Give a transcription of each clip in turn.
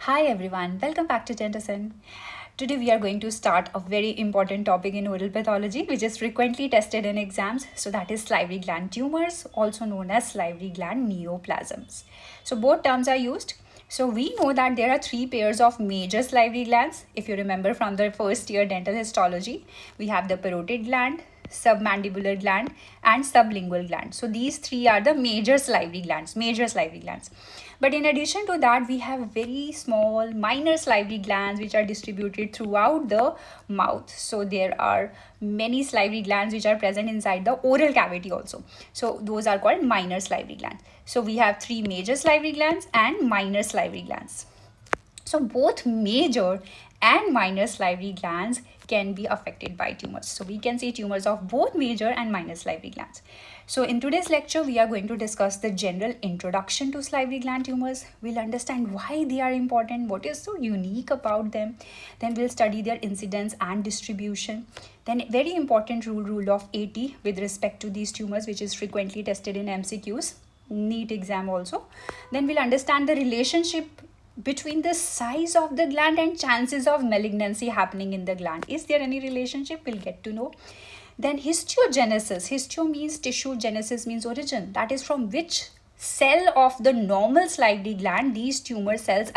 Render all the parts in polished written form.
Hi everyone, welcome back to Dento'ZEN. Today we are going to start a very important topic in oral pathology which is frequently tested in exams. So that is salivary gland tumors, also known as salivary gland neoplasms. So both terms are used. So we know that there are three pairs of major salivary glands. If you remember from the first year dental histology, we have the parotid gland, submandibular gland and sublingual gland. So these three are the major salivary glands. But in addition to that, we have very small minor salivary glands which are distributed throughout the mouth. So there are many salivary glands which are present inside the oral cavity also. So those are called minor salivary glands. So we have three major salivary glands and minor salivary glands. So both major and minor salivary glands can be affected by tumors. So we can see tumors of both major and minor salivary glands. So in today's lecture, we are going to discuss the general introduction to salivary gland tumors. We'll understand why they are important, what is so unique about them. Then we'll study their incidence and distribution. Then very important rule of 80 with respect to these tumors, which is frequently tested in MCQs, NEET exam also. Then we'll understand the relationship between the size of the gland and chances of malignancy happening in the gland. Is there any relationship? We'll get to know. Then histiogenesis. Histio means tissue, genesis means origin. That is from which cell of the normal salivary gland these tumor cells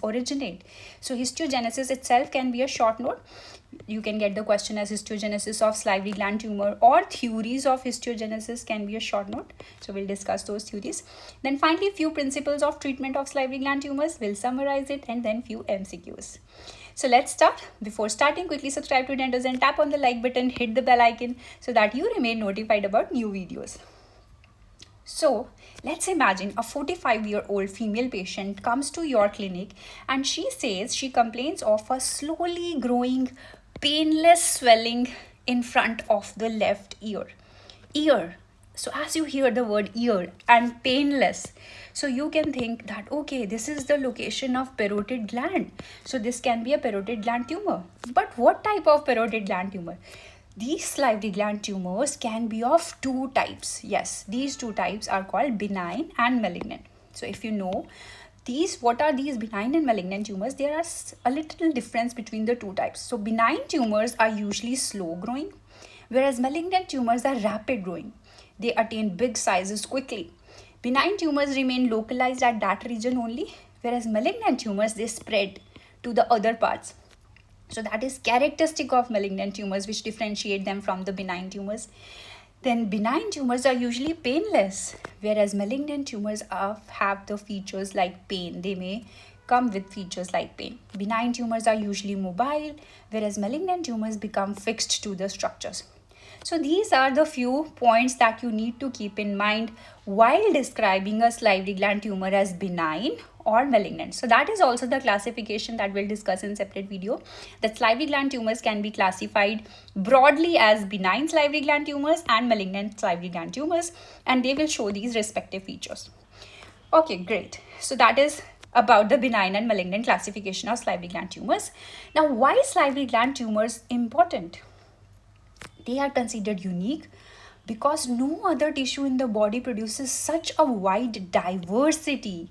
originate. So histiogenesis itself can be a short note. You can get the question as histiogenesis of salivary gland tumor, or theories of histiogenesis can be a short note. So we'll discuss those theories. Then finally, few principles of treatment of salivary gland tumors. We'll summarize it, and then few MCQs. So let's start. Before starting, quickly subscribe to Dento'ZEN, tap on the like button, hit the bell icon so that you remain notified about new videos. So let's imagine a 45-year-old female patient comes to your clinic and she says she complains of a slowly growing painless swelling in front of the left ear. So as you hear the word ear and painless, so you can think that, okay, this is the location of parotid gland. So this can be a parotid gland tumor. But what type of parotid gland tumor? These salivary gland tumors can be of two types. Yes, these two types are called benign and malignant. So if you know what are these benign and malignant tumors, there are a little difference between the two types. So benign tumors are usually slow growing, whereas malignant tumors are rapid growing. They attain big sizes quickly. Benign tumors remain localized at that region only, whereas malignant tumors, they spread to the other parts. So that is characteristic of malignant tumors, which differentiate them from the benign tumors. Then benign tumors are usually painless, whereas malignant tumors have the features like pain. They may come with features like pain. Benign tumors are usually mobile, whereas malignant tumors become fixed to the structures. So these are the few points that you need to keep in mind while describing a salivary gland tumor as benign or malignant. So that is also the classification that we'll discuss in separate video. The salivary gland tumors can be classified broadly as benign salivary gland tumors and malignant salivary gland tumors, and they will show these respective features. Okay, great. So that is about the benign and malignant classification of salivary gland tumors. Now, why is salivary gland tumors important? They are considered unique because no other tissue in the body produces such a wide diversity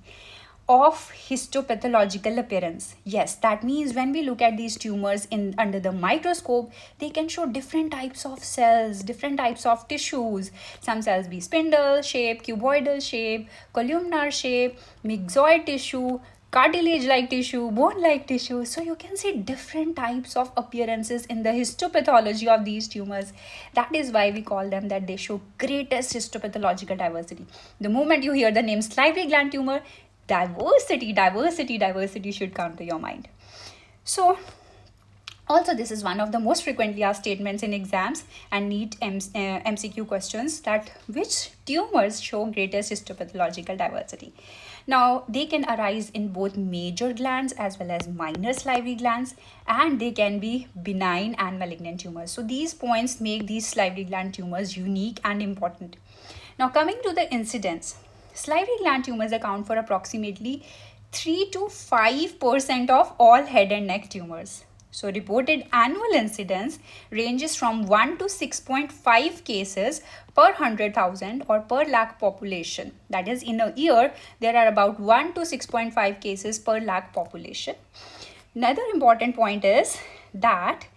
of histopathological appearance. Yes, that means when we look at these tumors under the microscope, they can show different types of cells, different types of tissues. Some cells be spindle shape, cuboidal shape, columnar shape, myxoid tissue, cartilage-like tissue, bone-like tissue. So you can see different types of appearances in the histopathology of these tumors. That is why we call them that they show greatest histopathological diversity. The moment you hear the name salivary gland tumor, diversity should come to your mind. So also, this is one of the most frequently asked statements in exams and NEET MCQ questions, that which tumors show greatest histopathological diversity. Now, they can arise in both major glands as well as minor salivary glands, and they can be benign and malignant tumors. So these points make these salivary gland tumors unique and important. Now, coming to the incidence, salivary gland tumors account for approximately 3 to 5% of all head and neck tumors. So reported annual incidence ranges from 1 to 6.5 cases per 100,000 or per lakh population. That is, in a year, there are about 1 to 6.5 cases per lakh population. Another important point is that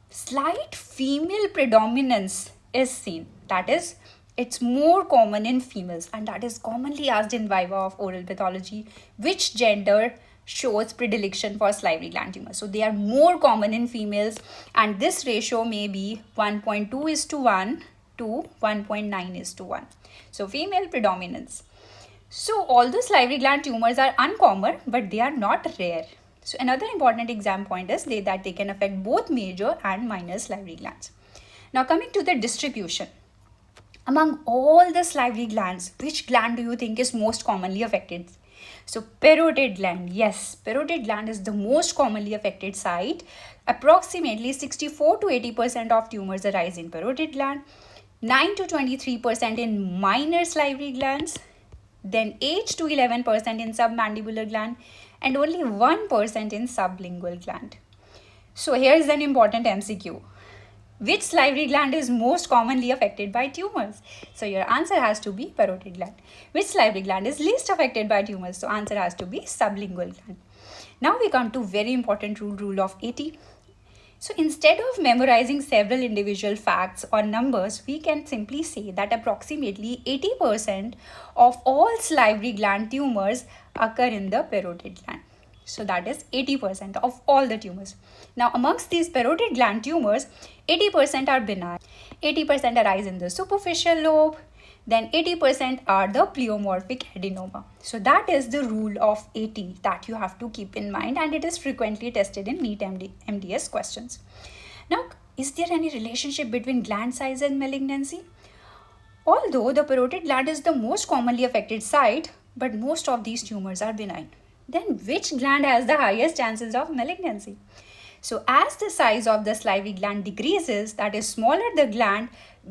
slight female predominance is seen. That is, it's more common in females, and that is commonly asked in viva of oral pathology. Which gender shows predilection for salivary gland tumors? So they are more common in females, and this ratio may be 1.2:1 to 1.9:1. So female predominance. So although salivary gland tumors are uncommon, but they are not rare. So another important exam point is that they can affect both major and minor salivary glands. Now coming to the distribution. Among all the salivary glands, which gland do you think is most commonly affected? So parotid gland, yes, parotid gland is the most commonly affected site. Approximately 64 to 80% of tumors arise in parotid gland, 9 to 23% in minor salivary glands, then 8 to 11% in submandibular gland, and only 1% in sublingual gland. So here is an important MCQ. Which salivary gland is most commonly affected by tumors? So your answer has to be parotid gland. Which salivary gland is least affected by tumors? So answer has to be sublingual gland. Now we come to very important rule of 80. So instead of memorizing several individual facts or numbers, we can simply say that approximately 80% of all salivary gland tumors occur in the parotid gland. So that is 80% of all the tumors. Now amongst these parotid gland tumors, 80% are benign, 80% arise in the superficial lobe, then 80% are the pleomorphic adenoma. So that is the rule of 80 that you have to keep in mind, and it is frequently tested in NEET MDS questions. Now, is there any relationship between gland size and malignancy? Although the parotid gland is the most commonly affected site, but most of these tumors are benign. Then which gland has the highest chances of malignancy? So as the size of the salivary gland decreases, that is smaller the gland,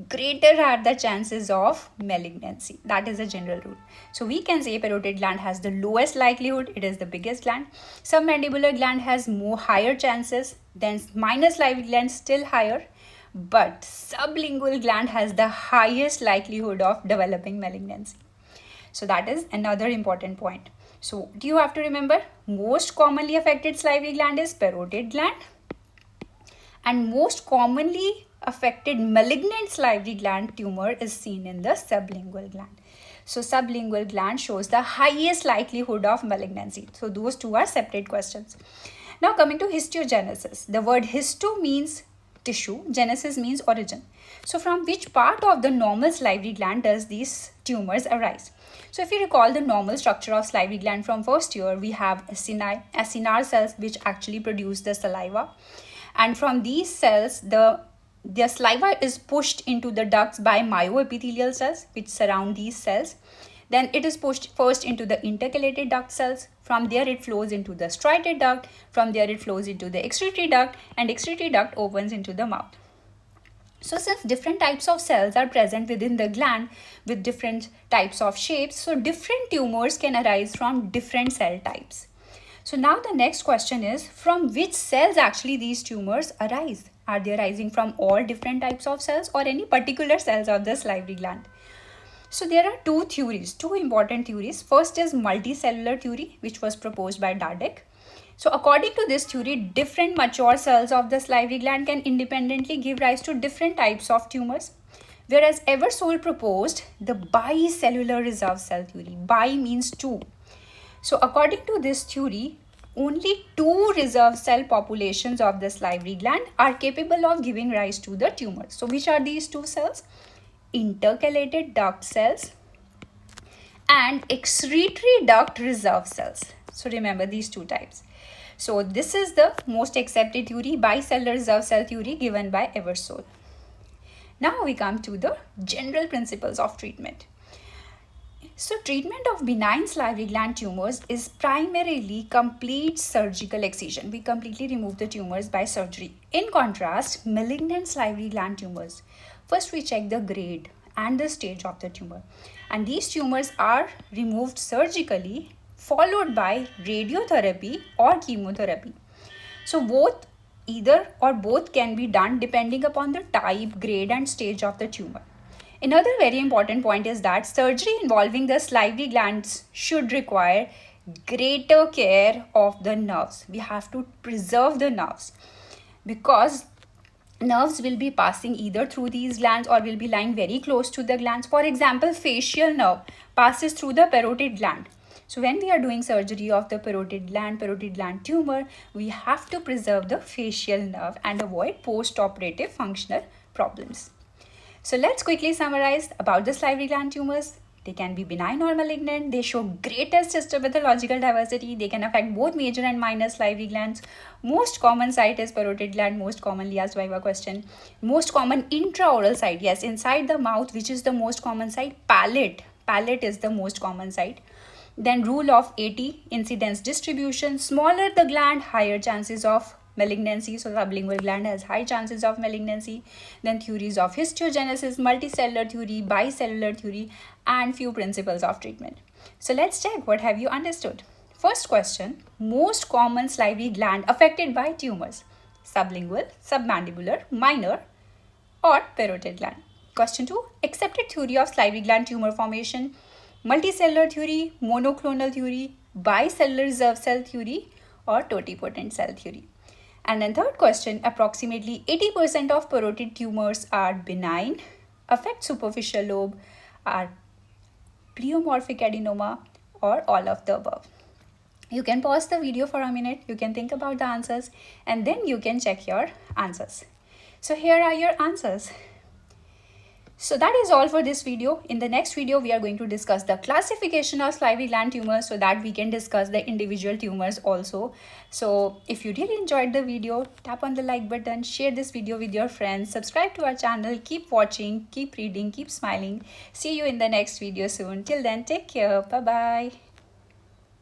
greater are the chances of malignancy. That is a general rule. So we can say parotid gland has the lowest likelihood, it is the biggest gland. Submandibular gland has higher chances, then minor salivary gland still higher, but sublingual gland has the highest likelihood of developing malignancy. So that is another important point. So do you have to remember, most commonly affected salivary gland is parotid gland, and most commonly affected malignant salivary gland tumor is seen in the sublingual gland. So sublingual gland shows the highest likelihood of malignancy. So those two are separate questions. Now coming to histiogenesis. The word histo means tissue, genesis means origin. So from which part of the normal salivary gland does these tumors arise? So if you recall the normal structure of salivary gland from first year, we have acinar cells which actually produce the saliva. And from these cells, the saliva is pushed into the ducts by myoepithelial cells which surround these cells. Then it is pushed first into the intercalated duct cells. From there it flows into the striated duct. From there it flows into the excretory duct, and excretory duct opens into the mouth. So since different types of cells are present within the gland with different types of shapes, so different tumors can arise from different cell types. So now the next question is, from which cells actually these tumors arise? Are they arising from all different types of cells or any particular cells of the salivary gland? So there are two important theories. First is multicellular theory, which was proposed by Dardek. So according to this theory, different mature cells of the salivary gland can independently give rise to different types of tumors. Whereas Eversole proposed the bicellular reserve cell theory. Bi means two. So according to this theory, only two reserve cell populations of the salivary gland are capable of giving rise to the tumor. So which are these two cells? Intercalated duct cells and excretory duct reserve cells. So remember these two types. So this is the most accepted theory, bicellular reserve cell theory, given by Eversole. Now we come to the general principles of treatment. So treatment of benign salivary gland tumors is primarily complete surgical excision. We completely remove the tumors by surgery. In contrast, malignant salivary gland tumors, first we check the grade and the stage of the tumor. And these tumors are removed surgically, followed by radiotherapy or chemotherapy. So either or both can be done depending upon the type, grade and stage of the tumor. Another very important point is that surgery involving the salivary glands should require greater care of the nerves. We have to preserve the nerves because nerves will be passing either through these glands or will be lying very close to the glands. For example, facial nerve passes through the parotid gland. So when we are doing surgery of the parotid gland tumor, we have to preserve the facial nerve and avoid post-operative functional problems. So let's quickly summarize about the salivary gland tumors. They can be benign or malignant. They show greatest histopathological diversity. They can affect both major and minor salivary glands. Most common site is parotid gland, most commonly asked viva question. Most common intraoral site, yes, inside the mouth, which is the most common site. Palate is the most common site. Then rule of 80, incidence distribution. Smaller the gland, higher chances of malignancy. So sublingual gland has high chances of malignancy. Then theories of histiogenesis, multicellular theory, bicellular theory, and few principles of treatment. So let's check what have you understood. First question, most common salivary gland affected by tumors: sublingual, submandibular, minor, or parotid gland. Question 2, accepted theory of salivary gland tumor formation: multicellular theory, monoclonal theory, bicellular reserve cell theory, or totipotent cell theory. And then third question, approximately 80% of parotid tumors are benign, affect superficial lobe, are pleomorphic adenoma, or all of the above. You can pause the video for a minute, you can think about the answers, and then you can check your answers. So here are your answers. So that is all for this video. In the next video, we are going to discuss the classification of salivary gland tumors so that we can discuss the individual tumors also. So if you really enjoyed the video, tap on the like button, share this video with your friends, subscribe to our channel, keep watching, keep reading, keep smiling. See you in the next video soon. Till then, take care. Bye-bye.